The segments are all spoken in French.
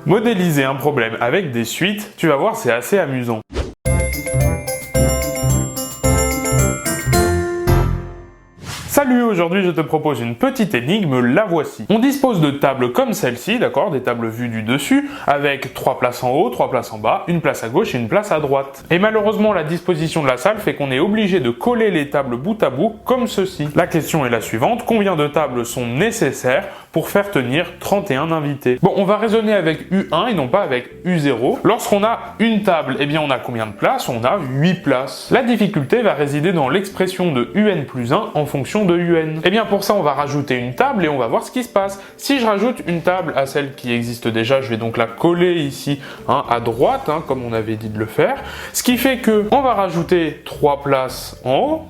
Modéliser un problème avec des suites, tu vas voir, c'est assez amusant. Salut, aujourd'hui je te propose une petite énigme, la voici. On dispose de tables comme celle-ci, d'accord, des tables vues du dessus, avec 3 places en haut, 3 places en bas, une place à gauche et une place à droite. Et malheureusement, la disposition de la salle fait qu'on est obligé de coller les tables bout à bout, comme ceci. La question est la suivante, combien de tables sont nécessaires pour faire tenir 31 invités? Bon, on va raisonner avec U1 et non pas avec U0. Lorsqu'on a une table, eh bien on a combien de places? On a 8 places. La difficulté va résider dans l'expression de UN plus 1 en fonction de UN. Eh bien pour ça, on va rajouter une table et on va voir ce qui se passe. Si je rajoute une table à celle qui existe déjà, je vais donc la coller ici à droite, comme on avait dit de le faire. Ce qui fait que on va rajouter 3 places en haut.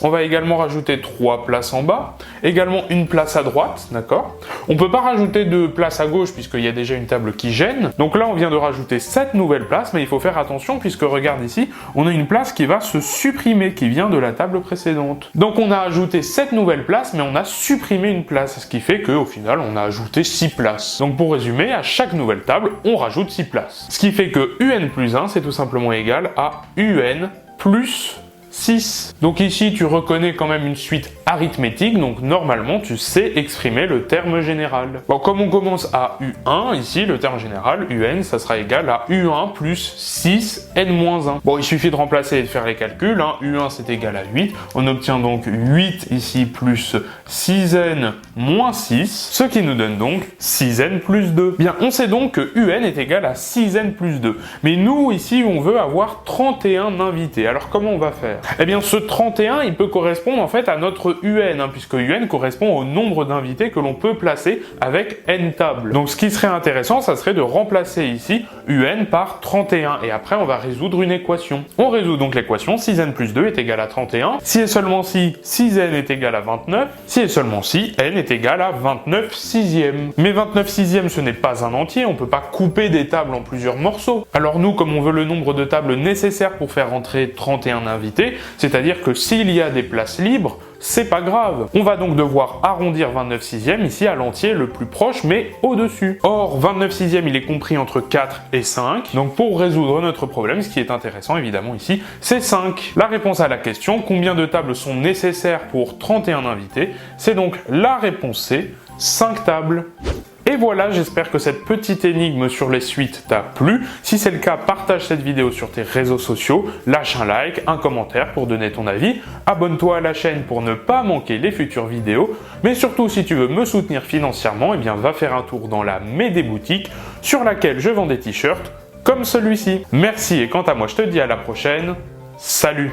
On va également rajouter 3 places en bas, également une place à droite, d'accord? On ne peut pas rajouter de place à gauche puisqu'il y a déjà une table qui gêne. Donc là, on vient de rajouter 7 nouvelles places, mais il faut faire attention puisque regarde ici, on a une place qui va se supprimer, qui vient de la table précédente. Donc on a ajouté 7 nouvelles places, mais on a supprimé une place, ce qui fait qu'au final, on a ajouté 6 places. Donc pour résumer, à chaque nouvelle table, on rajoute 6 places. Ce qui fait que UN plus 1, c'est tout simplement égal à UN plus 6. Donc ici, tu reconnais quand même une suite arithmétique, donc normalement, tu sais exprimer le terme général. Bon, comme on commence à U1, ici, le terme général, UN, ça sera égal à U1 plus 6, N-1. Bon, il suffit de remplacer et de faire les calculs. U1, c'est égal à 8. On obtient donc 8 ici plus 6N moins 6, ce qui nous donne donc 6N plus 2. Bien, on sait donc que UN est égal à 6N plus 2. Mais nous, ici, on veut avoir 31 invités. Alors, comment on va faire? Eh bien, ce 31, il peut correspondre en fait à notre UN, puisque UN correspond au nombre d'invités que l'on peut placer avec N tables. Donc, ce qui serait intéressant, ça serait de remplacer ici UN par 31. Et après, on va résoudre une équation. On résout donc l'équation 6N plus 2 est égal à 31. Si et seulement si 6N est égal à 29, si et seulement si N est égal à 29 sixièmes. Mais 29 sixièmes, ce n'est pas un entier, on ne peut pas couper des tables en plusieurs morceaux. Alors nous, comme on veut le nombre de tables nécessaires pour faire entrer 31 invités, c'est-à-dire que s'il y a des places libres, c'est pas grave. On va donc devoir arrondir 29 sixièmes ici à l'entier le plus proche, mais au-dessus. Or, 29 sixièmes, il est compris entre 4 et 5. Donc pour résoudre notre problème, ce qui est intéressant évidemment ici, c'est 5. La réponse à la question, combien de tables sont nécessaires pour 31 invités? C'est donc la réponse C, 5 tables. Et voilà, j'espère que cette petite énigme sur les suites t'a plu. Si c'est le cas, partage cette vidéo sur tes réseaux sociaux, lâche un like, un commentaire pour donner ton avis, abonne-toi à la chaîne pour ne pas manquer les futures vidéos, mais surtout si tu veux me soutenir financièrement, eh bien va faire un tour dans la Médé boutique sur laquelle je vends des t-shirts comme celui-ci. Merci et quant à moi, je te dis à la prochaine. Salut!